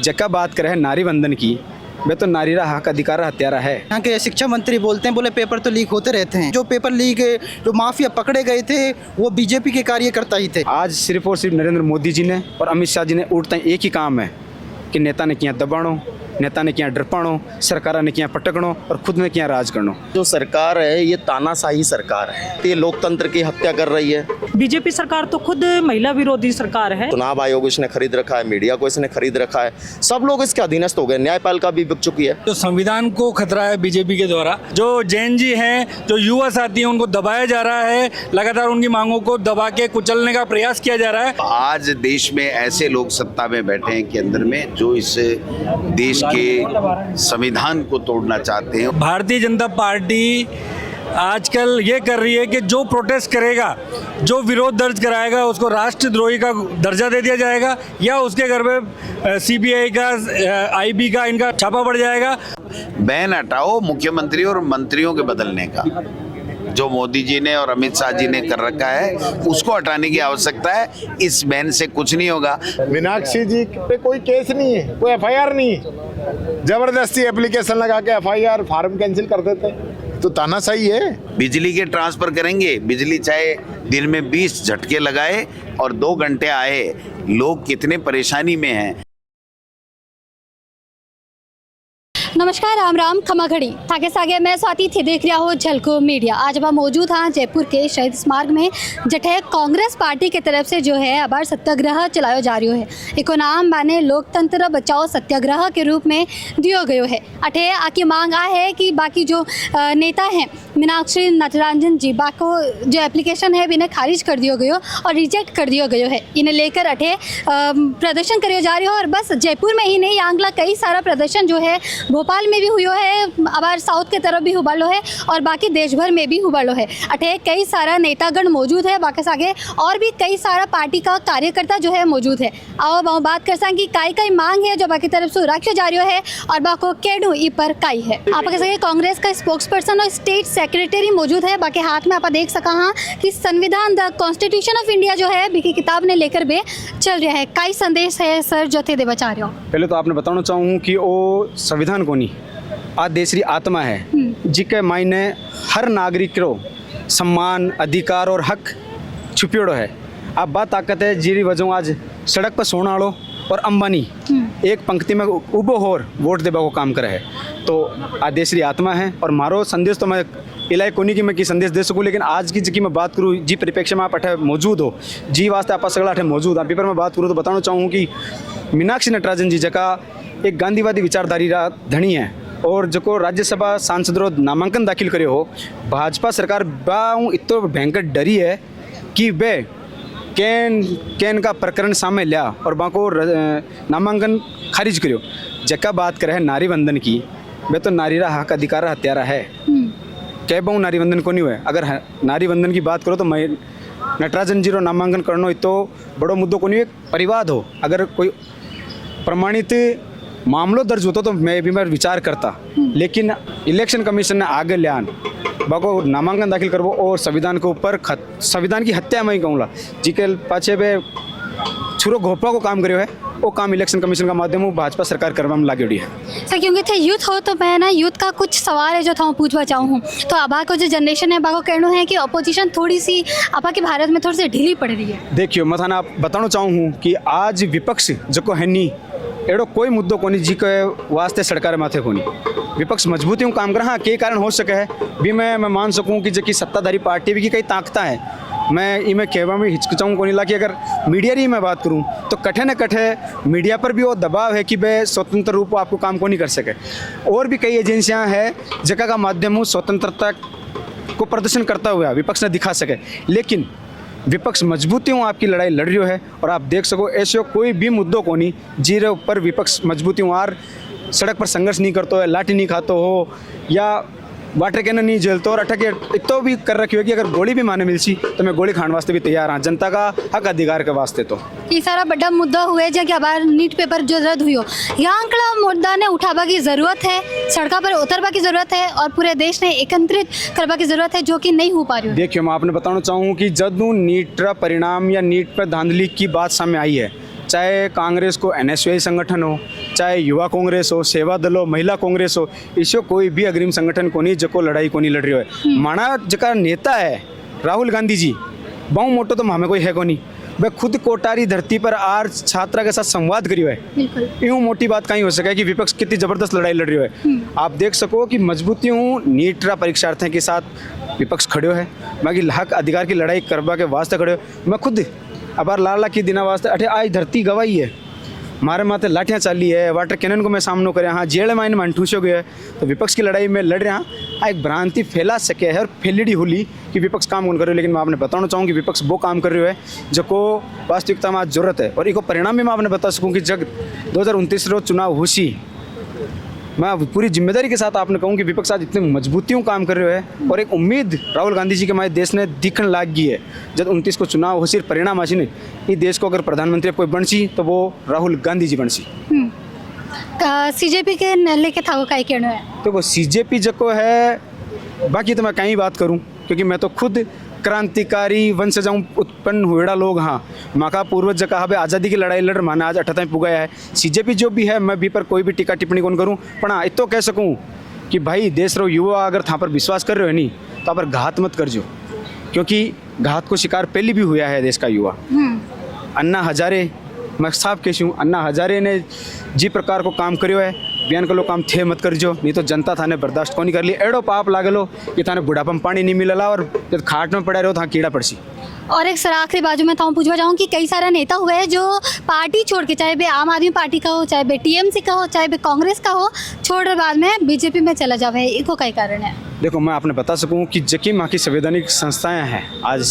जक्का बात करे नारी वंदन की, वे तो नारी रा हक अधिकार हत्यारा है। यहाँ के शिक्षा मंत्री बोलते हैं, बोले पेपर तो लीक होते रहते हैं। जो पेपर लीक जो माफिया पकड़े गए थे वो बीजेपी के कार्यकर्ता ही थे। आज सिर्फ और सिर्फ नरेंद्र मोदी जी ने और अमित शाह जी ने उठते एक ही काम है कि नेता ने किया दबाणो, नेता ने किया डरपाणो, सरकार ने किया पटकणो और खुद ने किया राज करनो। जो सरकार है ये तानाशाही सरकार है, ये लोकतंत्र की हत्या कर रही है। बीजेपी सरकार तो खुद महिला विरोधी सरकार है। चुनाव आयोग इसने खरीद रखा है, मीडिया को इसने खरीद रखा है, सब लोग इसके अधीनस्थ हो गए। न्यायपालिका भी बिक चुकी है। जो संविधान को खतरा है बीजेपी के द्वारा, जो जैन जी हैं, जो युवा साथी हैं, उनको दबाया जा रहा है। लगातार उनकी मांगों को दबा के कुचलने का प्रयास किया जा रहा है। आज देश में ऐसे लोग सत्ता में बैठे हैं केंद्र में जो इस देश के संविधान को तोड़ना चाहते हैं। भारतीय जनता पार्टी आजकल ये कर रही है कि जो प्रोटेस्ट करेगा, जो विरोध दर्ज कराएगा, उसको राष्ट्रद्रोही का दर्जा दे दिया जाएगा या उसके घर में सीबीआई का, आईबी का इनका छापा पड़ जाएगा। बैन हटाओ मुख्यमंत्री और मंत्रियों के बदलने का, जो मोदी जी ने और अमित शाह जी ने कर रखा है उसको हटाने की आवश्यकता है। इस बैन से कुछ नहीं होगा। मीनाक्षी जी पे कोई केस नहीं है, कोई एफआईआर नहीं है, जबरदस्ती एप्लीकेशन लगा के एफआईआर फार्म कैंसिल कर देते हैं, तो तानाशाही है। बिजली के ट्रांसफर करेंगे, बिजली चाहे दिन में 20 झटके लगाए और 2 घंटे आए, लोग कितने परेशानी में हैं। नमस्कार, राम राम, खमा घड़ी थाके सागे मैं स्वाति थी, देख रहा हो झलको मीडिया। आज अब मौजूद हाँ जयपुर के शहीद स्मारक में, जठे कांग्रेस पार्टी के तरफ से जो है अबार सत्याग्रह चलायो जा रही है। एको नाम माने लोकतंत्र बचाओ सत्याग्रह के रूप में दियो गयो है। अठे आकी मांग आ है कि बाकी जो नेता हैं मीनाक्षी नटराजन जी, बाको जो एप्लीकेशन है इन्हें खारिज कर दियो गयो और रिजेक्ट कर दियो गयो है। इन्हें लेकर अठे प्रदर्शन करियो जा रही हो। और बस जयपुर में ही नहीं, आंगला कई सारा प्रदर्शन जो है भोपाल में भी हुई है, अबार साउथ के तरफ भी हुबालो है और बाकी देश भर में भी हुबालो है। अठे कई सारा नेतागण मौजूद है, बाकी सागे और भी कई सारा पार्टी का कार्यकर्ता जो है मौजूद है। आओ बहु बात कर कि काई मांग है जो बाकी तरफ से रखियो जा रही है और बाको केडू ई पर काई है। आप कह सके कांग्रेस का स्पोक्स पर्सन और स्टेट सेक्रेटरी मौजूद है। बाकी हाथ में आप देख सका हाँ कि संविधान द कॉन्स्टिट्यूशन ऑफ इंडिया जो है बिकी किताब ने लेकर बे चल रहा है। काई संदेश है सर जो थे देवा चाह रहे हो? पहले तो आपने बताना चाहूँ कि वो संविधान को नहीं, आज देश री आत्मा है जिके मायने हर नागरिक रो सम्मान, अधिकार और हक छुपियोड़ो है। अब बात ताकत है जीरी वजह आज सड़क पर सोना वालों और अंबानी एक पंक्ति में उबो होर वोट देबा को काम करे है। तो आज देश री आत्मा है और मारो संदेश तो मैं इलाही कोनी की मैं की संदेश दे सकूँ, लेकिन आज की जी मैं बात करूँ जी परिप्रेक्ष्य में आप अठे मौजूद हो जी वास्ते आप सगला अठे मौजूद आप पेपर में बात करूँ तो बताना चाहूँ कि मीनाक्षी नटराजन जी जका एक गांधीवादी विचारधारी रा धनी है और जो राज्यसभा सांसद रो नामांकन दाखिल करे हो। भाजपा सरकार बाऊ इतो भयंकर डरी है कि बे कैन का प्रकरण सामने लिया और बाको नामांकन खारिज करियो। जक्का बात करे नारी वंदन की, वे तो नारी रा हक अधिकार हत्यारा है। क्या बहु नारी वंदन को नहीं हुए। अगर नारी वंदन की बात करो तो मैं नटराजन जी रो नामांकन करनो इतो बड़ो मुद्दों को नहीं हुए। परिवाद हो, अगर कोई प्रमाणित मामलो दर्ज होता तो मैं भी विचार करता, लेकिन इलेक्शन कमीशन ने आगे ले आन बाको नामांकन दाखिल करवो और संविधान के ऊपर संविधान की हत्या मैं कहूँगा जी के पाछे बे छुरो घोपा को काम करियो है। वो काम इलेक्शन कमीशन का माध्यम भाजपा सरकार करवा में लागेड़ी है। सर क्योंकि थे यूथ हो तो मैं ना यूथ का कुछ सवाल है जो था पूछवा चाहूँ तो अबा को जो जनरेशन है बाको कहना है कि अपोजिशन थोड़ी सी आपा के भारत में थोड़ी सी ढीली पड़ रही है। देखियो मैं थाना बताना चाहूँ कि आज विपक्ष जो है नहीं एड़ो कोई मुद्दों को नहीं जी के वास्ते सरकार माथे को नहीं। विपक्ष मजबूती काम कर हाँ कई कारण हो सके है भी मैं मान सकूँ कि जो कि सत्ताधारी पार्टी भी की कई ताकता है। मैं इमें कहवा में हिचकिचाऊँ को नहीं ला कि अगर मीडिया की मैं बात करूँ तो कठे न कठे मीडिया पर भी वो दबाव है कि वे स्वतंत्र रूप आपको काम को नहीं कर सके। और भी कई एजेंसियाँ हैं जगह का माध्यम स्वतंत्रता को प्रदर्शन करता हुआ विपक्ष ने दिखा सके, लेकिन विपक्ष मजबूतियों आपकी लड़ाई लड़ रही है। और आप देख सको ऐसे कोई भी मुद्दों को नहीं जीरे ऊपर विपक्ष मजबूतियों आर सड़क पर संघर्ष नहीं करते हो, लाठी नहीं खाते हो या वाटर कैनन नहीं झेलते और अटके इतो भी कर रखी हो कि अगर गोली भी माने मिलसी तो मैं गोली खाने वास्ते भी तैयार हाँ, जनता का हक अधिकार के वास्ते। तो ये सारा बड़ा मुद्दा हुआ है कि बार नीट पेपर जो रद्द हुई हो, यहाँ अंकड़ा मुद्दा ने उठावा की जरूरत है, सड़का पर उतरवा की जरूरत है और पूरे देश ने एकत्रित करवा की जरूरत है जो कि नहीं हो पा रही है। देखिए मैं आपने बताना चाहूँ कि जब नीट का परिणाम या नीट पर धांधली की बात सामने आई है, चाहे कांग्रेस को NSUI संगठन हो चाहे युवा कांग्रेस हो, सेवा दल हो, महिला कांग्रेस हो, इसो कोई भी अग्रिम संगठन को नहीं जको लड़ाई को नहीं लड़ रही है। माना जका नेता है राहुल गांधी जी, बहु मोटो तो हमें कोई है को नहीं, वह खुद कोटारी धरती पर आज छात्रा के साथ संवाद करियो है। बिल्कुल यूँ मोटी बात कहीं हो सके कि विपक्ष कितनी जबरदस्त लड़ाई लड़ रही है। आप देख सको कि मजबूती हूँ नीटरा परीक्षार्थियों के साथ विपक्ष खड़े है, बाकी हक अधिकार की लड़ाई करवा के वास्ते खड़े हो। मैं खुद अबार लाला की दिना वास्ते अठे आज धरती गवाही है, मारे माथे लाठियाँ चाली है, वाटर कैनन को मैं सामनो करे, हाँ जेल माइन में ठूस हो गया है। तो विपक्ष की लड़ाई में लड़ रहे हैं, एक भ्रांति फैला सके है और फैलड़ी होली कि विपक्ष काम कौन कर रहे हो। लेकिन मैं आपने बताना चाहूँ कि विपक्ष वो काम कर रहे है जो को वास्तविकता में आज जरूरत है। और एक परिणाम भी मैं आपने बता सकूँ कि जब 2029 रोज चुनाव हुई, मैं पूरी जिम्मेदारी के साथ आपने कहूँ कि विपक्ष आज इतने मजबूतियों काम कर रहे है और एक उम्मीद राहुल गांधी जी के हमारे देश ने दिखने लाग गई है। जब 29 को चुनाव हो सिर्फ परिणाम आसी नहीं, ये देश को अगर प्रधानमंत्री कोई बन सी तो वो राहुल गांधी जी बन सी। सीजेपी के लेके था वो कई कहना है, तो वो सीजेपी जको है, बाकी तो मैं कहीं बात करूं क्योंकि मैं तो खुद क्रांतिकारी वंशज उत्पन्न हुएड़ा लोग, हाँ माँ पूर्वज जगह है आज़ादी की लड़ाई लड़ माना आज 78 पुगाया है। सीजेपी जो भी है मैं भी पर कोई भी टीका टिप्पणी कौन करूँ, पर हाँ इतो कह सकूँ कि भाई देश रो युवा अगर था पर विश्वास कर रहे हो नहीं तो आप पर घात मत कर जो, क्योंकि घात को शिकार पहले भी हुआ है देश का युवा। अन्ना हजारे, मैं साफ कहूँ अन्ना हजारे ने जी प्रकार को काम करियो है, बयान करो काम थे मत कर जो, नहीं तो जनता थाने बर्दाश्त को नहीं कर ली। एड़ो पाप लागलो कि थाने बुढ़ापा में पानी नहीं मिलला और जब खाट में पड़ा रहो था कीड़ा पड़सी। और एक सर आखिरी बाजू में था पूछवा चाहूँ कि कई सारे नेता हुए हैं जो पार्टी छोड़ के, चाहे वे आम आदमी पार्टी का हो, चाहे वे टीएमसी का हो, चाहे वे कांग्रेस का हो, छोड़ बाद में बीजेपी में चला जावे, इसको कई कारण है। देखो मैं आपने बता सकूं कि जबकि माँ की संवैधानिक संस्थाएं हैं, आज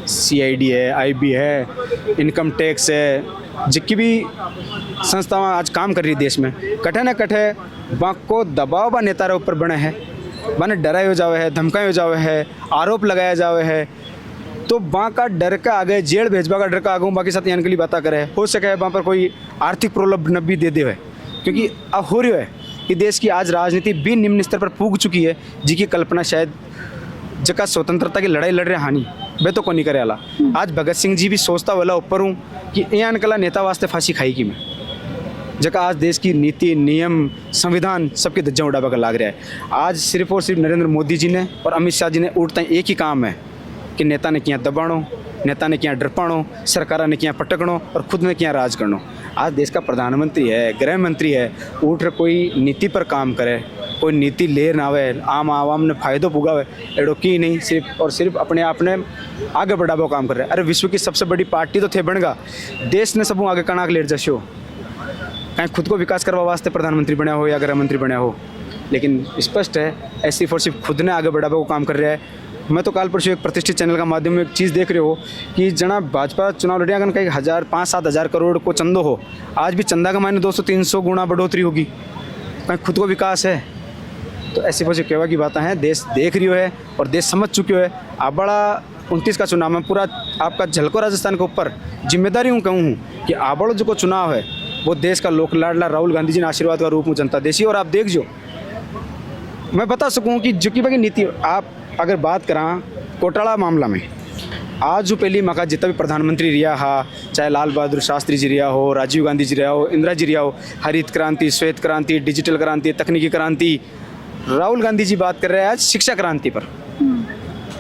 CID है, IB है, इनकम टैक्स है, जितकी भी संस्थाएं आज काम कर रही है देश में, कठे न कठे बाक को दबाव बा नेता ऊपर बने हैं, बने डराए हो जावे है, धमकाए हो जावे है, आरोप लगाया जावे है, तो वहाँ का डर का आगे जेल भेजवा का डर का आगे बाकी साथ के लिए बात करे, हो सके वहाँ पर कोई आर्थिक प्रलोभन भी दे दे है। क्योंकि अब हो रही है कि देश की आज राजनीति भी निम्न स्तर पर पूग चुकी है, जिसकी कल्पना शायद जगह स्वतंत्रता की लड़ाई लड़ रहे हानि वे तो को नहीं करे आला। आज भगत सिंह जी भी सोचता वाला ऊपर हूँ कि यहाँ निकला नेता वास्ते फांसी खाई की मैं, जगह आज देश की नीति नियम संविधान सबके धज्जा उड़ावा का लाग रहा है। आज सिर्फ और सिर्फ नरेंद्र मोदी जी ने और अमित शाह जी ने उठता एक ही काम है कि नेता ने किया दबाणो, नेता ने किया डरपाणो, सरकार ने किया पटकणो और खुद ने किया राज करनो। आज देश का प्रधानमंत्री है, गृह मंत्री है, उठ कोई नीति पर काम करे, कोई नीति ले ना आवे, आम आवाम ने फायदो पुगावे, एड़ो की नहीं सिर्फ और सिर्फ अपने आप ने आगे बढ़ावा काम कर रहे हैं। अरे विश्व की सबसे बड़ी पार्टी तो थे बनगा, देश ने सबू आगे कणाक लेट जशो, कहीं खुद को विकास करवा वास्ते प्रधानमंत्री बना हो या गृह मंत्री बना हो, लेकिन स्पष्ट है ऐसी फॉर सिर्फ खुद ने आगे बढ़ावा को काम कर रहा है। मैं तो काल परसों एक प्रतिष्ठित चैनल का माध्यम में एक चीज़ देख रहे हो कि जना भाजपा चुनाव लड़िया अगर कहीं 5-7 हज़ार करोड़ को चंदो हो, आज भी चंदा का मायने 200-300 गुना बढ़ोतरी होगी, कहीं खुद को विकास है। तो ऐसी वजह कहवा की बातें हैं, देश देख रही है और देश समझ चुके है। आप बड़ा 29 का चुनाव में पूरा आपका झलको राजस्थान के ऊपर जिम्मेदारी हूँ कहूँ कि आबड़ो जो को चुनाव है वो देश का लोक लाडला राहुल गांधी जी ने आशीर्वाद का रूप में जनता देसी। और आप देख जो मैं बता सकूँ कि जो की नीति आप अगर बात करा कोटाला मामला में, आज जो पहली मका जितना भी प्रधानमंत्री रिया हा, चाहे लाल बहादुर शास्त्री जी रिया हो, राजीव गांधी जी रिया हो, इंदिरा जी रिया हो, हरित क्रांति, श्वेत क्रांति, डिजिटल क्रांति, तकनीकी क्रांति, राहुल गांधी जी बात कर रहे हैं आज शिक्षा क्रांति पर।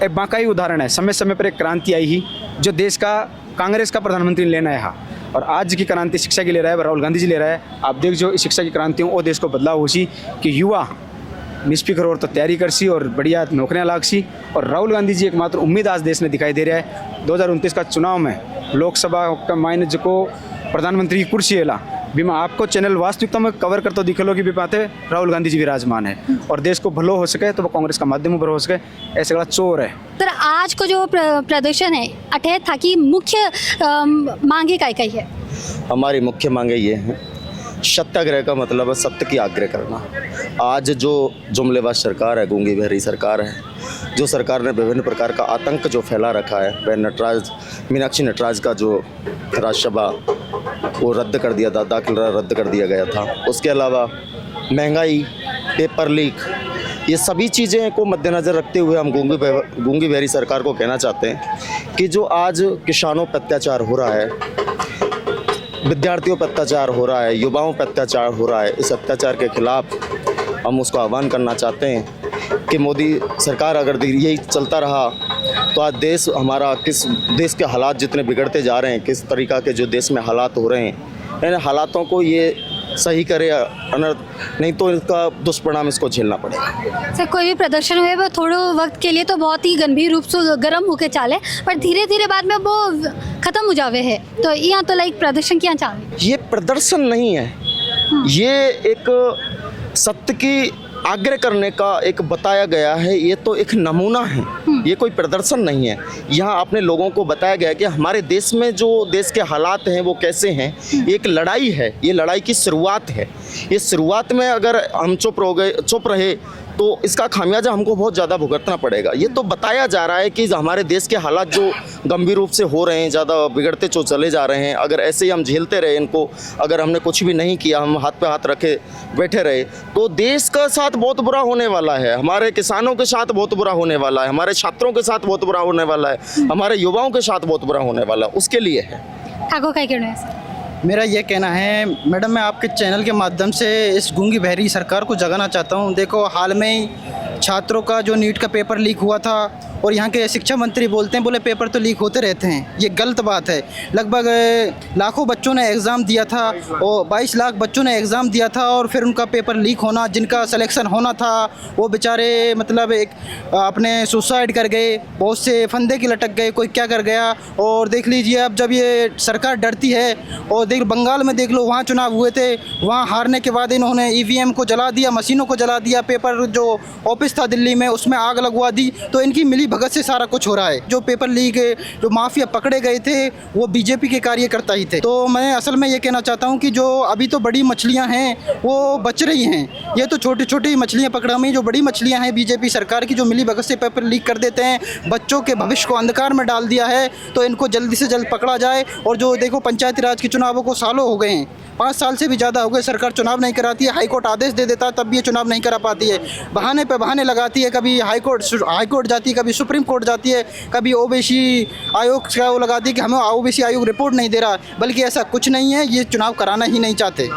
एक बाका ही उदाहरण है, समय समय पर एक क्रांति आई ही जो देश का कांग्रेस का प्रधानमंत्री लेना है, और आज की क्रांति शिक्षा की ले रहा है राहुल गांधी जी ले रहा है। आप देख जो इस शिक्षा की क्रांति हो वो देश को बदलाव हो सी कि युवा निष्फिक्र और तो तैयारी कर सी और बढ़िया नौकरियां लाग सी, और राहुल गांधी जी एकमात्र उम्मीद आज देश में दिखाई दे रहा है। 2029 का चुनाव में लोकसभा का मायने जो को प्रधानमंत्री की कुर्सी है बीमा आपको चैनल वास्तविकता में कवर करते दिखे लो कि भी बातें राहुल गांधी जी विराजमान है और देश को भलो हो सके तो वो कांग्रेस का माध्यम पर हो सके, ऐसे बड़ा चोर है। सर आज को जो प्रदर्शन है अटैक था कि मुख्य मांगे काय काय है? हमारी मुख्य मांगे ये हैं, सत्याग्रह का मतलब है सत्य की आग्रह करना। आज जो जुमलेबाज सरकार है, गूंगी बहरी सरकार है, जो सरकार ने विभिन्न प्रकार का आतंक जो फैला रखा है, वह मीनाक्षी नटराज का जो राज्यसभा वो रद्द कर दिया था, दाखिला रद्द कर दिया गया था। उसके अलावा महंगाई, पेपर लीक, ये सभी चीज़ें को मद्देनज़र रखते हुए हम गूंगी बहरी सरकार को कहना चाहते हैं कि जो आज किसानों पर अत्याचार हो रहा है विद्यार्थियों पर अत्याचार हो रहा है, युवाओं पर अत्याचार हो रहा है, इस अत्याचार के खिलाफ हम उसको आह्वान करना चाहते हैं कि मोदी सरकार अगर यही चलता रहा तो आज देश हमारा किस देश के हालात जितने बिगड़ते जा रहे हैं, किस तरीक़ा के जो देश में हालात हो रहे हैं, इन हालातों को ये सही करे अनर्थ, नहीं तो इसका दुष्परिणाम इसको झेलना पड़ेगा। सर कोई भी प्रदर्शन हुए वो थोड़े वक्त के लिए तो बहुत ही गंभीर रूप से गर्म होके चाले, पर धीरे धीरे बाद में वो ख़त्म हो जावे है, तो यहाँ तो लाइक प्रदर्शन क्या चाहे? ये प्रदर्शन नहीं है, ये एक सत्य की आग्रह करने का एक बताया गया है, ये तो एक नमूना है, ये कोई प्रदर्शन नहीं है। यहाँ अपने लोगों को बताया गया है कि हमारे देश में जो देश के हालात हैं वो कैसे हैं, एक लड़ाई है, ये लड़ाई की शुरुआत है। ये शुरुआत में अगर हम चुप रहे तो इसका खामियाजा हमको बहुत ज़्यादा भुगतना पड़ेगा। ये तो बताया जा रहा है कि हमारे देश के हालात जो गंभीर रूप से हो रहे हैं, ज़्यादा बिगड़ते चले जा रहे हैं, अगर ऐसे ही हम झेलते रहे इनको, अगर हमने कुछ भी नहीं किया, हम हाथ पे हाथ रखे बैठे रहे, तो देश का साथ बहुत बुरा होने वाला है, हमारे किसानों के साथ बहुत बुरा होने वाला है, हमारे छात्रों के साथ बहुत बुरा होने वाला है, हमारे युवाओं के साथ बहुत बुरा होने वाला है, उसके लिए है। ठाकुर क्या कहना है सर? मेरा ये कहना है मैडम, मैं आपके चैनल के माध्यम से इस गूंगी बहरी सरकार को जगाना चाहता हूँ। देखो, हाल में ही छात्रों का जो नीट का पेपर लीक हुआ था और यहाँ के शिक्षा मंत्री बोलते हैं, बोले पेपर तो लीक होते रहते हैं, ये गलत बात है। लगभग लाखों बच्चों ने एग्ज़ाम दिया था और 22 लाख बच्चों ने एग्ज़ाम दिया था और फिर उनका पेपर लीक होना, जिनका सिलेक्शन होना था वो बेचारे मतलब एक अपने सुसाइड कर गए, बहुत से फंदे की लटक गए, कोई क्या कर गया। और देख लीजिए अब जब ये सरकार डरती है, और देख बंगाल में देख लो, वहाँ चुनाव हुए थे, वहाँ हारने के बाद इन्होंने EVM को जला दिया, मशीनों को जला दिया, पेपर जो ऑफिस था दिल्ली में उसमें आग लगवा दी। तो इनकी मिली भगत से सारा कुछ हो रहा है। जो पेपर लीक जो माफिया पकड़े गए थे वो बीजेपी के कार्यकर्ता ही थे। तो मैं असल में ये कहना चाहता हूँ कि जो अभी तो बड़ी मछलियाँ हैं वो बच रही हैं, ये तो छोटी छोटी मछलियाँ पकड़ा हुई, जो बड़ी मछलियाँ हैं बीजेपी सरकार की, जो मिली भगत से पेपर लीक कर देते हैं, बच्चों के भविष्य को अंधकार में डाल दिया है, तो इनको जल्दी से जल्द पकड़ा जाए। और जो देखो पंचायती राज के चुनावों को सालों हो गए हैं, 5 साल से भी ज़्यादा हो गए, सरकार चुनाव नहीं कराती है, हाईकोर्ट आदेश दे देता है तब भी ये चुनाव नहीं करा पाती है, बहाने पे बहाने लगाती है, कभी हाईकोर्ट जाती है, कभी सुप्रीम कोर्ट जाती है, कभी ओबीसी आयोग का वो लगाती है कि हमें ओबीसी आयोग रिपोर्ट नहीं दे रहा, बल्कि ऐसा कुछ नहीं है, ये चुनाव कराना ही नहीं चाहते।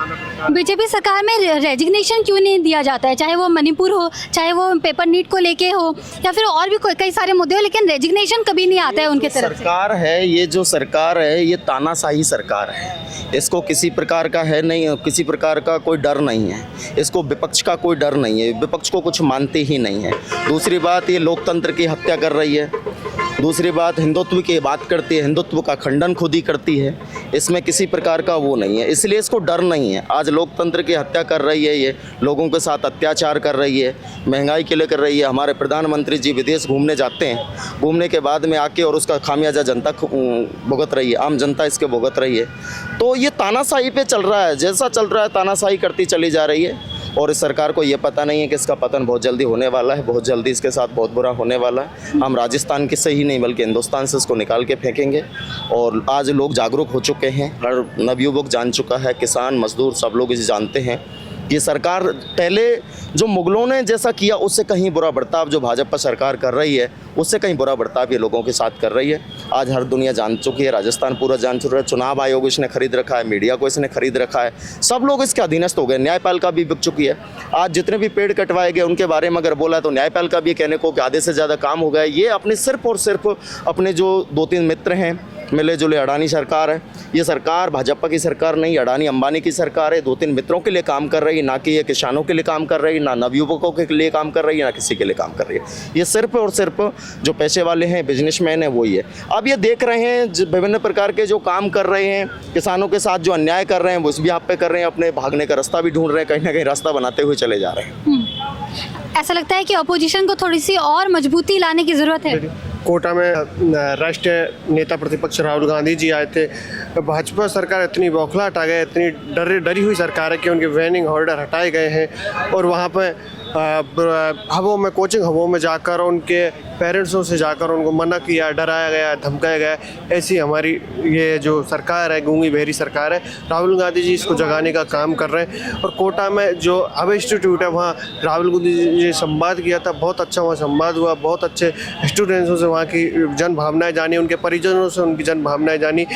बीजेपी सरकार में रेजिग्नेशन क्यों नहीं दिया जाता है, चाहे वो मणिपुर हो, चाहे वो पेपर नीट को लेके हो, या फिर और भी कई सारे मुद्दे हो, लेकिन रेजिग्नेशन कभी नहीं आता है उनके तरफ से। सरकार है ये, जो सरकार है ये तानाशाही सरकार है, इसको किसी प्रकार का है नहीं, किसी प्रकार का कोई डर नहीं है, इसको विपक्ष का कोई डर नहीं है, विपक्ष को कुछ मानते ही नहीं है। दूसरी बात, ये लोकतंत्र की हत्या कर रही है। दूसरी बात, हिंदुत्व की बात करती है, हिंदुत्व का खंडन खुद ही करती है, इसमें किसी प्रकार का वो नहीं है, इसलिए इसको डर नहीं है। आज लोकतंत्र की हत्या कर रही है, ये लोगों के साथ अत्याचार कर रही है, महंगाई के लिए कर रही है। हमारे प्रधानमंत्री जी विदेश घूमने जाते हैं, घूमने के बाद में आके और उसका खामियाजा जनता भुगत रही है, आम जनता इसके भुगत रही है। तो ये तानाशाही पे चल रहा है, जैसा चल रहा है तानाशाही करती चली जा रही है। और इस सरकार को ये पता नहीं है कि इसका पतन बहुत जल्दी होने वाला है, बहुत जल्दी इसके साथ बहुत बुरा होने वाला है। हम राजस्थान के से ही नहीं बल्कि हिंदुस्तान से इसको निकाल के फेंकेंगे। और आज लोग जागरूक हो चुके हैं, हर नवयुवक जान चुका है, किसान मजदूर सब लोग इसे जानते हैं। ये सरकार पहले जो मुगलों ने जैसा किया उससे कहीं बुरा बर्ताव जो भाजपा सरकार कर रही है, उससे कहीं बुरा बर्ताव ये लोगों के साथ कर रही है। आज हर दुनिया जान चुकी है, राजस्थान पूरा जान चुका है, चुनाव आयोग इसने खरीद रखा है, मीडिया को इसने खरीद रखा है, सब लोग इसके अधीनस्थ हो गए। न्यायपालिका भी बिक चुकी है। आज जितने भी पेड़ कटवाए गए उनके बारे में अगर बोला तो न्यायपालिका भी कहने को कि आधे से ज़्यादा काम हो गया। ये अपने सिर्फ और सिर्फ अपने जो 2-3 मित्र हैं, मिले जुले अडानी सरकार है, ये सरकार भाजपा की सरकार नहीं, अडानी अंबानी की सरकार है। 2-3 मित्रों के लिए काम कर रही है, ना कि ये किसानों के लिए काम कर रही है, ना नवयुवकों के लिए काम कर रही है, ना किसी के लिए काम कर रही है। ये सिर्फ और सिर्फ जो पैसे वाले हैं, बिजनेसमैन है, वही है। अब ये देख रहे हैं विभिन्न प्रकार के जो काम कर रहे हैं, किसानों के साथ जो अन्याय कर रहे हैं वो इस भी आप पे कर रहे हैं, अपने भागने का रास्ता भी ढूंढ रहे हैं, कहीं ना कहीं रास्ता बनाते हुए चले जा रहे हैं। ऐसा लगता है कि अपोजिशन को थोड़ी सी और मजबूती लाने की ज़रूरत है। कोटा में राष्ट्रीय नेता प्रतिपक्ष राहुल गांधी जी आए थे। भाजपा सरकार इतनी बौखलाहट आ गई, इतनी डरी हुई सरकार है कि उनके बैनिंग ऑर्डर हटाए गए हैं और वहाँ पर हवों में, कोचिंग हवों में जाकर उनके पेरेंट्सों से जाकर उनको मना किया, डराया गया, धमकाया गया। ऐसी हमारी ये जो सरकार है, गूंगी बहरी सरकार है। राहुल गांधी जी इसको जगाने का काम कर रहे हैं। और कोटा में जो हब इंस्टीट्यूट है वहाँ राहुल गांधी जी ने संवाद किया था, बहुत अच्छा वहाँ संवाद हुआ, बहुत अच्छे स्टूडेंट्सों से वहाँ की जन भावनाएँ जानी, उनके परिजनों से उनकी जन भावनाएँ जानी।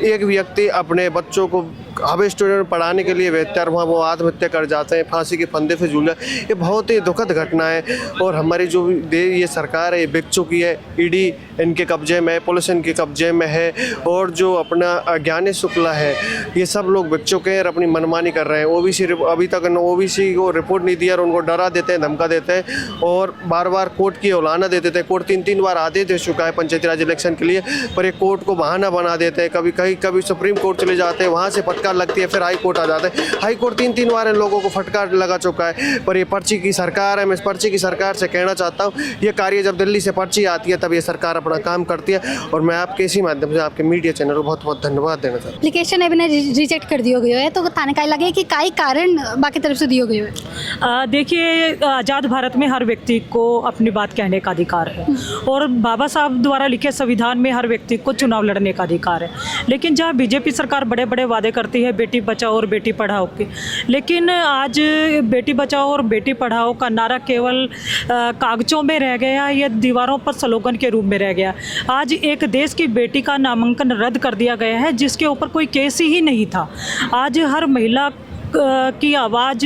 एक व्यक्ति अपने बच्चों को हमें स्टूडेंट पढ़ाने के लिए भेजते हैं और वहाँ वो आत्महत्या कर जाते हैं, फांसी के फंदे पे झूल जाते। ये बहुत ही दुखद घटना है। और हमारी जो ये सरकार है ये बिक चुकी है। ईडी इनके कब्जे में है, पुलिस इनके कब्जे में है, और जो अपना ज्ञानेश शुक्ला है, ये सब लोग बिक चुके हैं और अपनी मनमानी कर रहे हैं। ओबीसी अभी तक ओबीसी को रिपोर्ट नहीं दिया और उनको डरा देते हैं, धमका देते हैं और बार बार कोर्ट की औलाना दे देते हैं। कोर्ट 3 बार आदेश दे चुका है पंचायती राज इलेक्शन के लिए, पर ये कोर्ट को बहाना बना देते हैं। कभी सुप्रीम कोर्ट चले जाते हैं, वहाँ से फटकार लगती है, फिर हाई कोर्ट आ जाते हैं। हाई कोर्ट 3 बार इन लोगों को फटकार लगा चुका है। पर ये पर्ची की सरकार है। मैं इस पर्ची की सरकार से कहना चाहता हूँ, ये कार्य जब दिल्ली से पर्ची आती है तब ये सरकार अपना काम करती है। और मैं आपके इसी माध्यम से आपके मीडिया चैनल को बहुत बहुत धन्यवाद देना चाहता हूँ। एप्लीकेशन अभी रिजेक्ट कर दियो गयो है, तो थाने का लगे कि काई कारण बाकी तरफ से दियो गयो है? देखिए, आज़ाद भारत में हर व्यक्ति को अपनी बात कहने का अधिकार है और बाबा साहब द्वारा लिखे संविधान में हर व्यक्ति को चुनाव लड़ने का अधिकार है। लेकिन जहाँ बीजेपी सरकार बड़े बड़े वादे करती है बेटी बचाओ और बेटी पढ़ाओ के, लेकिन आज बेटी बचाओ और बेटी पढ़ाओ का नारा केवल कागजों में रह गया या दीवारों पर स्लोगन के रूप में रह गया। आज एक देश की बेटी का नामांकन रद्द कर दिया गया है जिसके ऊपर कोई केस ही नहीं था। आज हर महिला की आवाज़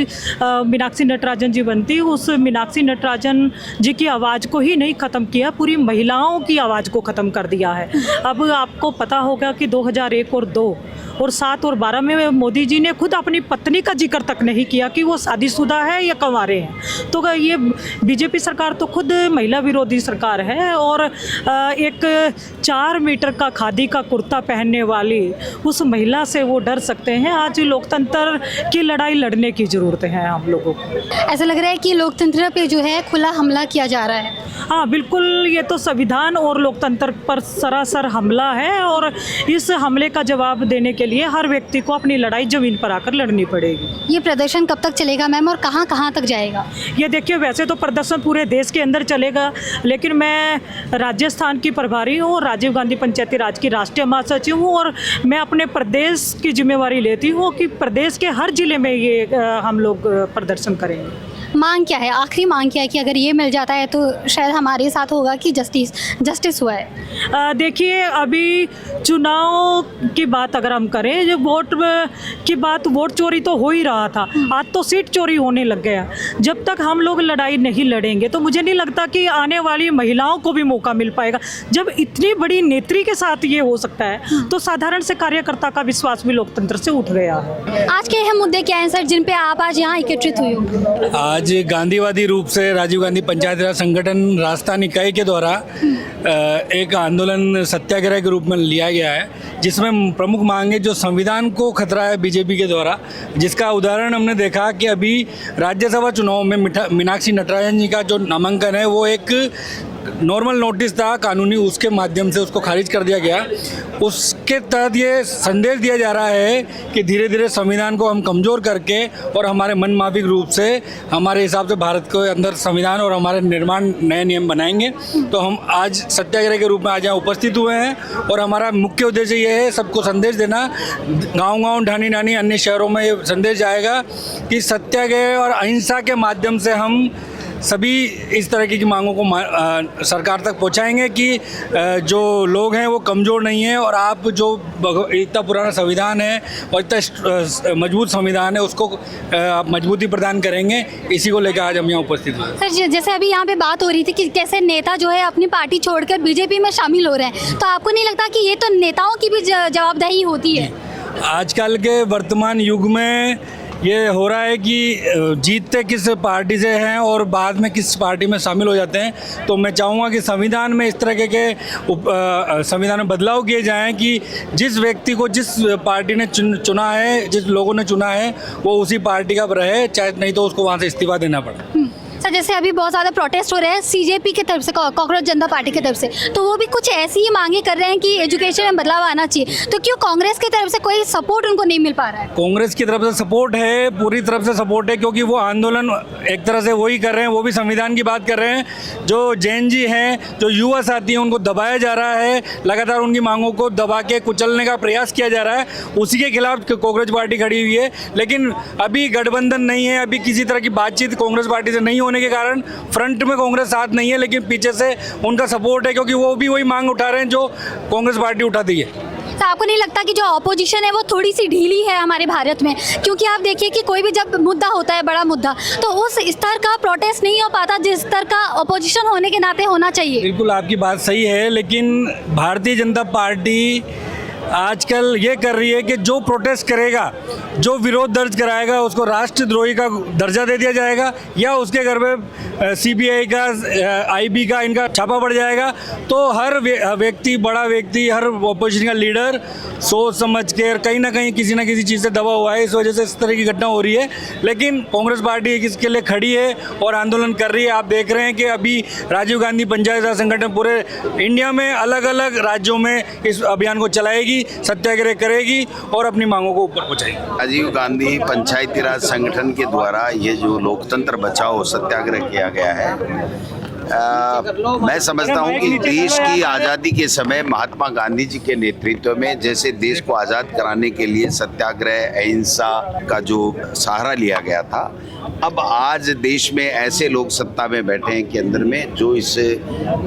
मीनाक्षी नटराजन जी बनती, उस मीनाक्षी नटराजन जी की आवाज़ को ही नहीं ख़त्म किया, पूरी महिलाओं की आवाज़ को ख़त्म कर दिया है। अब आपको पता होगा कि 2001 और 2 और 7 और 12 में मोदी जी ने खुद अपनी पत्नी का जिक्र तक नहीं किया कि वो शादीशुदा है या कंवारे हैं। तो ये बीजेपी सरकार तो खुद महिला विरोधी सरकार है। और एक 4 मीटर का खादी का कुर्ता पहनने वाली उस महिला से वो डर सकते हैं। आज लोकतंत्र की लड़ाई लड़ने की ज़रूरत है हम लोगों को। ऐसा लग रहा है कि लोकतंत्र पे जो है खुला हमला किया जा रहा है। हाँ बिल्कुल, ये तो संविधान और लोकतंत्र पर सरासर हमला है और इस हमले का जवाब देने के लिए हर व्यक्ति को अपनी लड़ाई ज़मीन पर आकर लड़नी पड़ेगी। ये प्रदर्शन कब तक चलेगा मैम, और कहाँ कहाँ तक जाएगा? ये देखिए, वैसे तो प्रदर्शन पूरे देश के अंदर चलेगा, लेकिन मैं राजस्थान की प्रभारी हूँ और राजीव गांधी पंचायती राज की राष्ट्रीय महासचिव हूँ और मैं अपने प्रदेश की जिम्मेवारी लेती हूँ कि प्रदेश के हर जिले में ये हम लोग प्रदर्शन करेंगे। मांग क्या है, आखिरी मांग क्या है कि अगर ये मिल जाता है तो शायद हमारे साथ होगा कि जस्टिस हुआ है? देखिए, अभी चुनाव की बात अगर हम करें, जो वोट की बात, वोट चोरी तो हो ही रहा था, आज तो सीट चोरी होने लग गया। जब तक हम लोग लड़ाई नहीं लड़ेंगे तो मुझे नहीं लगता कि आने वाली महिलाओं को भी मौका मिल पाएगा। जब इतनी बड़ी नेत्री के साथ ये हो सकता है तो साधारण से कार्यकर्ता का विश्वास भी लोकतंत्र से उठ गया है। आज के अहम मुद्दे क्या हैं सर, जिन पे आप आज यहाँ एकत्रित हुए हो? आज गांधीवादी रूप से राजीव गांधी पंचायती राज संगठन राजस्थान इकाई के द्वारा एक आंदोलन सत्याग्रह के रूप में लिया गया है, जिसमें प्रमुख मांग है जो संविधान को खतरा है बीजेपी के द्वारा, जिसका उदाहरण हमने देखा कि अभी राज्यसभा चुनाव में मीनाक्षी नटराजन जी का जो नामांकन है वो एक नॉर्मल नोटिस था कानूनी, उसके माध्यम से उसको खारिज कर दिया गया। उसके तहत ये संदेश दिया जा रहा है कि धीरे धीरे संविधान को हम कमज़ोर करके और हमारे मनमाफिक रूप से हमारे हिसाब से भारत के अंदर संविधान और हमारे निर्माण नए नियम बनाएंगे। तो हम आज सत्याग्रह के रूप में आज यहाँ उपस्थित हुए हैं और हमारा मुख्य उद्देश्य ये है सबको संदेश देना, गाँव-गाँव, ढानी-ढानी अन्य शहरों में ये संदेश जाएगा कि सत्याग्रह और अहिंसा के माध्यम से हम सभी इस तरह की मांगों को सरकार तक पहुंचाएंगे कि जो लोग हैं वो कमज़ोर नहीं हैं और आप जो इतना पुराना संविधान है और इतना मजबूत संविधान है उसको मजबूती प्रदान करेंगे। इसी को लेकर आज हम यहाँ उपस्थित हुए। सर, जैसे अभी यहाँ पे बात हो रही थी कि कैसे नेता जो है अपनी पार्टी छोड़कर बीजेपी में शामिल हो रहे हैं, तो आपको नहीं लगता कि ये तो नेताओं की भी जवाबदेही होती है? आजकल के वर्तमान युग में ये हो रहा है कि जीतते किस पार्टी से हैं और बाद में किस पार्टी में शामिल हो जाते हैं। तो मैं चाहूँगा कि संविधान में इस तरह के संविधान में बदलाव किए जाएं कि जिस व्यक्ति को जिस पार्टी ने चुना है, जिस लोगों ने चुना है, वो उसी पार्टी का रहे, चाहे नहीं तो उसको वहाँ से इस्तीफा देना पड़े। सर, जैसे अभी बहुत ज़्यादा प्रोटेस्ट हो रहे हैं सीजेपी की तरफ से, कॉकरोच जनता पार्टी की तरफ से, तो वो भी कुछ ऐसी ही मांगे कर रहे हैं कि एजुकेशन में बदलाव आना चाहिए, तो क्यों कांग्रेस की तरफ से कोई सपोर्ट उनको नहीं मिल पा रहा है? कांग्रेस की तरफ से सपोर्ट है, पूरी तरफ से सपोर्ट है, क्योंकि वो आंदोलन एक तरह से वही कर रहे हैं, वो भी संविधान की बात कर रहे हैं। जो जैन जी हैं, जो युवा साथी हैं, उनको दबाया जा रहा है, लगातार उनकी मांगों को दबा के कुचलने का प्रयास किया जा रहा है, उसी के खिलाफ कांग्रेस पार्टी खड़ी हुई है। लेकिन अभी गठबंधन नहीं है, अभी किसी तरह की बातचीत कांग्रेस पार्टी से नहीं होने के कारण फ्रंट में कांग्रेस साथ नहीं है, लेकिन पीछे से उनका सपोर्ट है, क्योंकि वो भी वही मांग उठा रहे हैं जो कांग्रेस पार्टी उठाती है। तो आपको नहीं लगता कि जो ऑपोजिशन है वो थोड़ी सी ढीली है हमारे भारत में? क्योंकि आप देखिए कि कोई भी जब मुद्दा होता है, बड़ा मुद्दा, तो उस स्तर का प्रोटेस्ट नहीं हो पाता जिस स्तर का ऑपोजिशन होने के नाते होना चाहिए। बिल्कुल आपकी बात सही है, लेकिन भारतीय जनता पार्टी आजकल ये कर रही है कि जो प्रोटेस्ट करेगा, जो विरोध दर्ज कराएगा, उसको राष्ट्रद्रोही का दर्जा दे दिया जाएगा या उसके घर में सीबीआई का, आईबी का इनका छापा पड़ जाएगा। तो हर व्यक्ति, बड़ा व्यक्ति, हर ऑपोजिशन का लीडर सोच समझ के कहीं ना कहीं किसी ना किसी चीज़ से दबा हुआ है, इस वजह से इस तरह की घटना हो रही है। लेकिन कांग्रेस पार्टी इसके लिए खड़ी है और आंदोलन कर रही है। आप देख रहे हैं कि अभी राजीव गांधी पंचायत राज संगठन पूरे इंडिया में अलग अलग राज्यों में इस अभियान को चलाएगी, सत्याग्रह करेगी और अपनी मांगों को ऊपर पहुंचाएगी। राजीव गांधी पंचायती राज संगठन के द्वारा ये जो लोकतंत्र बचाओ सत्याग्रह किया गया है, मैं समझता हूँ कि देश की आज़ादी के समय महात्मा गांधी जी के नेतृत्व में जैसे देश को आज़ाद कराने के लिए सत्याग्रह, अहिंसा का जो सहारा लिया गया था, अब आज देश में ऐसे लोग सत्ता में बैठे हैं केंद्र में जो इस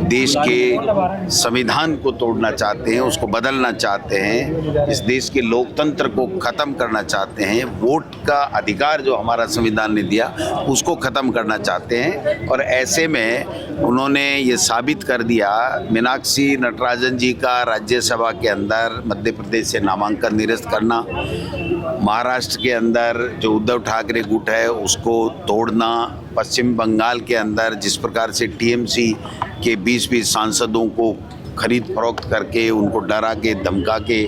देश के संविधान को तोड़ना चाहते हैं, उसको बदलना चाहते हैं, इस देश के लोकतंत्र को ख़त्म करना चाहते हैं, वोट का अधिकार जो हमारा संविधान ने दिया उसको ख़त्म करना चाहते हैं। और ऐसे में उन्होंने ये साबित कर दिया, मीनाक्षी नटराजन जी का राज्यसभा के अंदर मध्य प्रदेश से नामांकन निरस्त करना, महाराष्ट्र के अंदर जो उद्धव ठाकरे गुट है उसको तोड़ना, पश्चिम बंगाल के अंदर जिस प्रकार से टीएमसी के 20-20 सांसदों को खरीद फरोख्त करके, उनको डरा के, धमका के,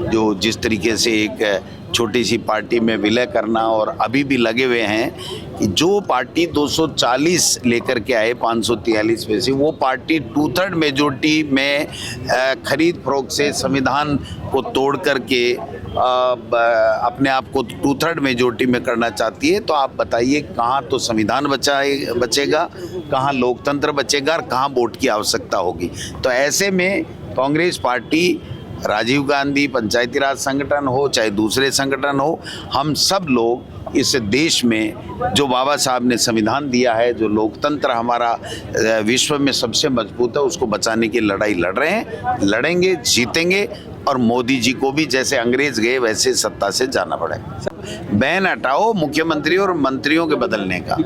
जो जिस तरीके से एक छोटी सी पार्टी में विलय करना, और अभी भी लगे हुए हैं कि जो पार्टी 240 लेकर के आए 543 में से, वो पार्टी 2/3 मेजोरिटी में खरीद फरोख्त से संविधान को तोड़ करके अपने आप को 2/3 मेजोरिटी में करना चाहती है। तो आप बताइए कहाँ तो संविधान बचेगा, कहाँ लोकतंत्र बचेगा और कहाँ वोट की आवश्यकता होगी। तो ऐसे में कांग्रेस पार्टी, राजीव गांधी पंचायती राज संगठन हो चाहे दूसरे संगठन हो, हम सब लोग इस देश में जो बाबा साहब ने संविधान दिया है, जो लोकतंत्र हमारा विश्व में सबसे मजबूत है, उसको बचाने की लड़ाई लड़ रहे हैं, लड़ेंगे, जीतेंगे। और मोदी जी को भी जैसे अंग्रेज गए वैसे सत्ता से जाना पड़ेगा। बैन हटाओ मुख्यमंत्री और मंत्रियों के बदलने का,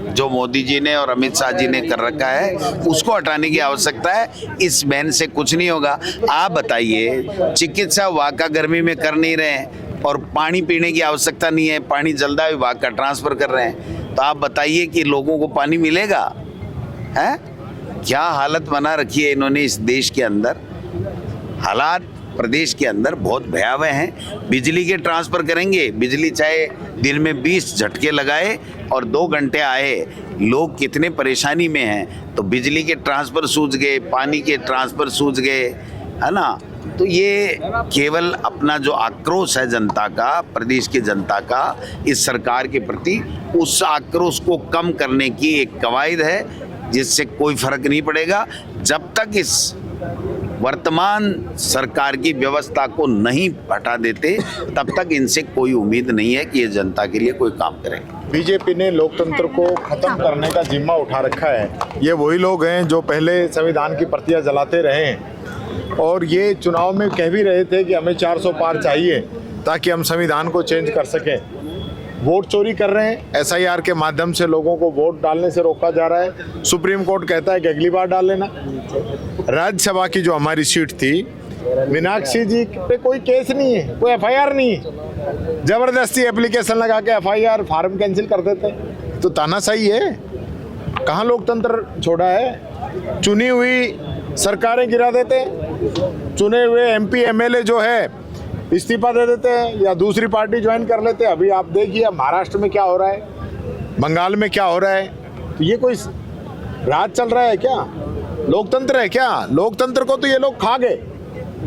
जो मोदी जी ने और अमित शाह जी ने कर रखा है उसको हटाने की आवश्यकता है। इस बैन से कुछ नहीं होगा। आप बताइए, चिकित्सा वाका गर्मी में कर नहीं रहे हैं और पानी पीने की आवश्यकता नहीं है, पानी जलदा विभाग का ट्रांसफर कर रहे हैं, तो आप बताइए कि लोगों को पानी मिलेगा? है क्या हालत बना रखी है इन्होंने इस देश के अंदर। हालात प्रदेश के अंदर बहुत भयावह हैं। बिजली के ट्रांसफ़र करेंगे, बिजली चाहे दिन में 20 झटके लगाए और 2 घंटे आए, लोग कितने परेशानी में हैं। तो बिजली के ट्रांसफ़र सूझ गए, पानी के ट्रांसफ़र सूझ गए, है ना। तो ये केवल अपना जो आक्रोश है जनता का, प्रदेश की जनता का इस सरकार के प्रति, उस आक्रोश को कम करने की एक कवायद है, जिससे कोई फर्क नहीं पड़ेगा। जब तक इस वर्तमान सरकार की व्यवस्था को नहीं हटा देते, तब तक इनसे कोई उम्मीद नहीं है कि ये जनता के लिए कोई काम करेंगे। बीजेपी ने लोकतंत्र को खत्म करने का जिम्मा उठा रखा है। ये वही लोग हैं जो पहले संविधान की प्रतियां जलाते रहे हैं और ये चुनाव में कह भी रहे थे कि हमें 400 पार चाहिए ताकि हम संविधान को चेंज कर सकें। वोट चोरी कर रहे हैं, एसआईआर के माध्यम से लोगों को वोट डालने से रोका जा रहा है। सुप्रीम कोर्ट कहता है कि अगली बार डाल लेना। राज्यसभा की जो हमारी सीट थी, मीनाक्षी जी पे कोई केस नहीं है, कोई एफआईआर नहीं है, जबरदस्ती एप्लीकेशन लगा के एफआईआर फार्म कैंसिल कर देते हैं। तो तानाशाही है, कहाँ लोकतंत्र छोड़ा है। चुनी हुई सरकारें गिरा देते हैं, चुने हुए एमपी एमएलए जो है इस्तीफा दे देते हैं या दूसरी पार्टी ज्वाइन कर लेते हैं। अभी आप देखिए महाराष्ट्र में क्या हो रहा है, बंगाल में क्या हो रहा है। तो ये कोई राज चल रहा है क्या? लोकतंत्र है क्या? लोकतंत्र को तो ये लोग खा गए।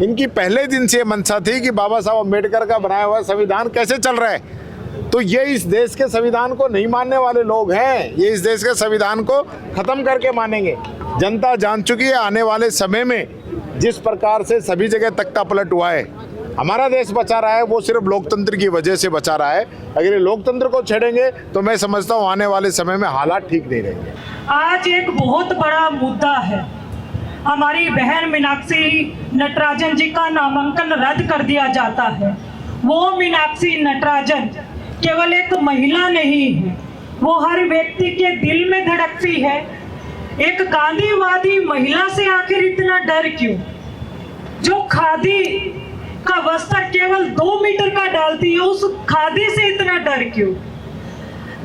इनकी पहले दिन से मंशा थी कि बाबा साहब अम्बेडकर का बनाया हुआ संविधान कैसे चल रहा है। तो ये इस देश के संविधान को नहीं मानने वाले लोग हैं। ये इस देश के संविधान को खत्म करके मानेंगे। जनता जान चुकी है आने वाले समय में जिस प्रकार से सभी जगह तख्ता पलट हुआ है, हमारा देश बचा रहा है वो सिर्फ लोकतंत्र की वजह से बचा रहा है। अगर ये लोकतंत्र को छेड़ेंगे तो मैं समझता हूँ आने वाले समय में हालात ठीक नहीं रहेंगे। आज एक बहुत बड़ा मुद्दा है हमारी बहन मीनाक्षी नटराजन जी का नामांकन रद्द कर दिया जाता है। वो मीनाक्षी नटराजन केवल एक महिला नहीं है, वो हर व्यक्ति के दिल में धड़कती है। एक गांधीवादी महिला से आखिर इतना डर क्यों? जो खादी का वस्त्र केवल 2 मीटर का डालती है, उस खादी से इतना डर क्यों?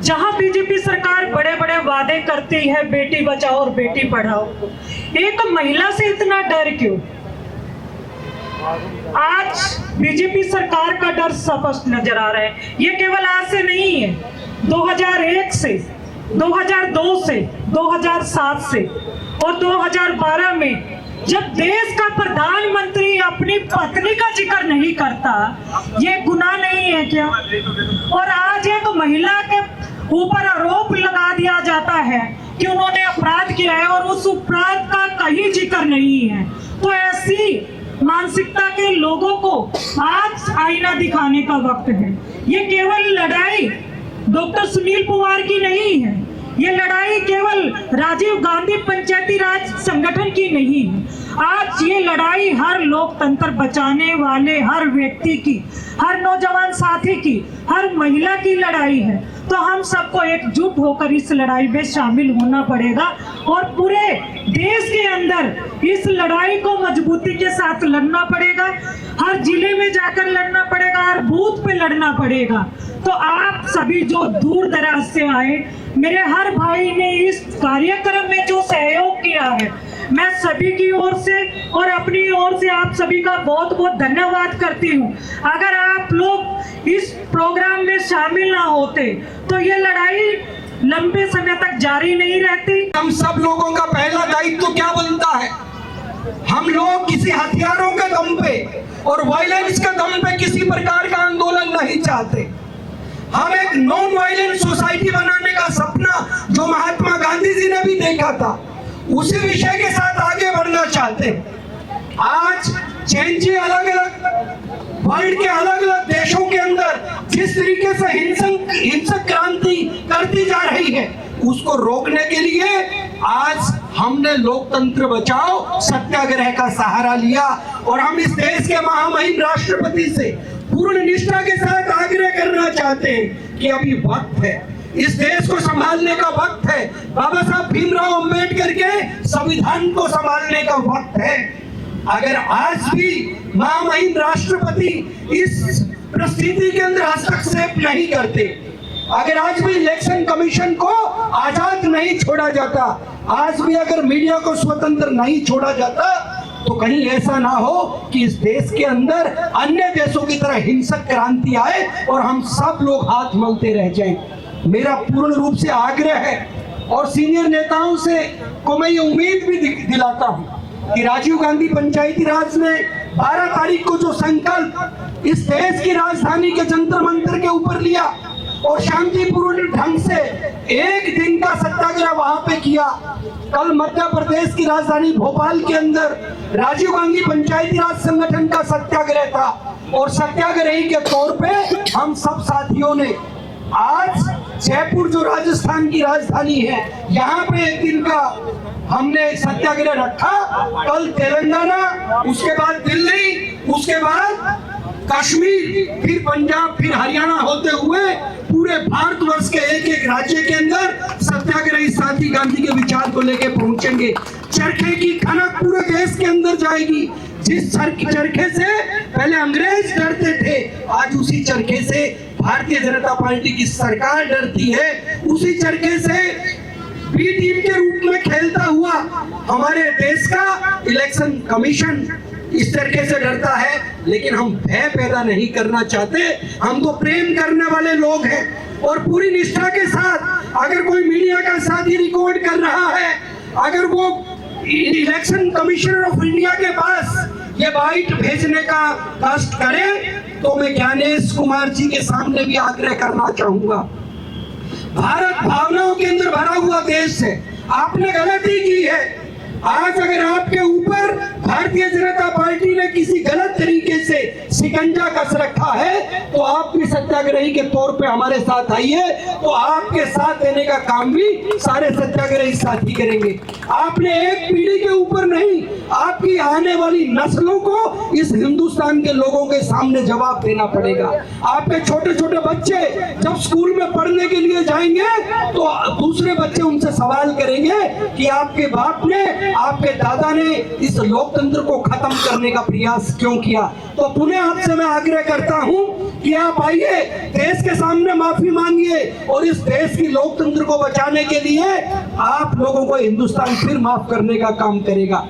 जहां बीजेपी सरकार बड़े बड़े वादे करती है बेटी बचाओ और बेटी पढ़ाओ, एक महिला से इतना डर क्यों? आज बीजेपी सरकार का डर स्पष्ट नजर आ रहा है। ये केवल आज से नहीं है, 2001 से, 2002 से, 2007 से और 2012 में जब देश का प्रधानमंत्री अपनी पत्नी का जिक्र नहीं करता, ये गुनाह नहीं है क्या? और आज एक महिला के ऊपर आरोप लगा दिया जाता है कि उन्होंने अपराध किया है और उस अपराध का कहीं जिक्र नहीं है। तो ऐसी मानसिकता के लोगों को आज आईना दिखाने का वक्त है। ये केवल लड़ाई डॉक्टर सुनील पवार की नहीं है, ये लड़ाई केवल राजीव गांधी पंचायती राज संगठन की नहीं है। आज ये लड़ाई हर लोकतंत्र बचाने वाले हर व्यक्ति की, हर नौजवान साथी की, हर महिला की लड़ाई है। तो हम सबको एकजुट होकर इस लड़ाई में शामिल होना पड़ेगा और पूरे देश के अंदर इस लड़ाई को मजबूती के साथ लड़ना पड़ेगा। हर जिले में जाकर लड़ना पड़ेगा, हर बूथ पे लड़ना पड़ेगा। तो आप सभी जो दूर दराज से आए, मेरे हर भाई ने इस कार्यक्रम में जो सहयोग किया है, मैं सभी की ओर से और अपनी ओर से आप सभी का बहुत बहुत धन्यवाद करती हूँ। अगर आप लोग इस प्रोग्राम में शामिल ना होते तो ये लड़ाई लंबे समय तक जारी नहीं रहती। हम सब लोगों का पहला दायित्व क्या बनता है? हम लोग किसी हथियारों के दम पे और वायलेंस के दम पे किसी प्रकार का आंदोलन नहीं चाहते। हम एक नॉन वायलेंट सोसाइटी बनाने का सपना जो महात्मा गांधी जी ने भी देखा था, उसी विषय के साथ आगे बढ़ना चाहते हैं। आज चीन जी अलग अलग वर्ल्ड के अलग अलग देशों के अंदर जिस तरीके से हिंसक क्रांति करती जा रही है, उसको रोकने के लिए आज हमने लोकतंत्र बचाओ सत्याग्रह का सहारा लिया और हम इस देश के महामहिम राष्ट्रपति से पूर्ण निष्ठा के साथ आग्रह करना चाहते हैं कि अभी वक्त है, इस देश को संभालने का वक्त है। बाबा साहब भीमराव अंबेडकर के संविधान को संभालने का वक्त है। अगर आज भी महामहिम राष्ट्रपति इस परिस्थिति के अंदर हस्तक्षेप नहीं करते, अगर आज भी इलेक्शन कमीशन को आजाद नहीं छोड़ा जाता, आज भी अगर मीडिया को स्वतंत्र नहीं छोड़ा जाता, तो कहीं ऐसा ना हो कि इस देश के अंदर अन्य देशों की तरह हिंसक क्रांति आए और हम सब लोग हाथ मलते रह जाएं। मेरा पूर्ण रूप से आग्रह है और सीनियर नेताओं से को मैं ये उम्मीद भी दिलाता हूं कि राजीव गांधी पंचायती राज ने 12 तारीख को जो संकल्प इस देश की राजधानी के जंतर मंतर के ऊपर लिया और शांतिपूर्ण ढंग से एक दिन का सत्याग्रह वहां पे किया। कल मध्य प्रदेश की राजधानी भोपाल के अंदर राजीव गांधी पंचायती राज संगठन का सत्याग्रह था और सत्याग्रही के तौर पे हम सब साथियों ने आज जयपुर जो राजस्थान की राजधानी है, यहाँ पे एक दिन का हमने सत्याग्रह रखा। कल तेलंगाना, उसके बाद दिल्ली, उसके बाद कश्मीर, फिर पंजाब, फिर हरियाणा होते हुए पूरे भारतवर्ष के एक एक राज्य के अंदर सत्याग्रही साथी गांधी के विचार को लेके पहुंचेंगे। चरखे की खनक पूरे देश के अंदर जाएगी। जिस चरखे से पहले अंग्रेज डरते थे, आज उसी चरखे से भारतीय जनता पार्टी की सरकार डरती है। उसी चरखे से बी टीम के रूप में खेलता हुआ हमारे देश का इलेक्शन कमीशन इस तरीके से डरता है। लेकिन हम भय पैदा नहीं करना चाहते, हम तो प्रेम करने वाले लोग हैं और पूरी निष्ठा के साथ अगर कोई मीडिया का साथी रिकॉर्ड कर रहा है, अगर वो इलेक्शन कमिश्नर ऑफ इंडिया के पास ये बाइट भेजने का कष्ट करे, तो मैं ज्ञानेश कुमार जी के सामने भी आग्रह करना चाहूंगा। भारत भावनाओं के अंदर भरा हुआ देश है, आपने गलती की है। आज अगर आपके ऊपर भारतीय जनता पार्टी ने किसी गलत तरीके से शिकंजा कस रखा है तो आप भी सत्याग्रही के तौर पे हमारे साथ आइए, तो आपके साथ देने का काम भी सारे सत्याग्रही साथी करेंगे। आपने एक पीढ़ी के ऊपर नहीं, आपकी आने वाली नस्लों को इस हिंदुस्तान के लोगों के सामने जवाब देना पड़ेगा। आपके छोटे छोटे बच्चे जब स्कूल में पढ़ने के लिए जाएंगे तो दूसरे बच्चे उनसे सवाल करेंगे कि आपके बाप ने, आपके दादा ने इस लोकतंत्र को खत्म करने का प्रयास क्यों किया। तो पुनः आपसे मैं आग्रह करता हूं कि आप आइए, देश के सामने माफी मांगिए और इस देश की लोकतंत्र को बचाने के लिए आप लोगों को हिंदुस्तान फिर माफ करने का काम करेगा।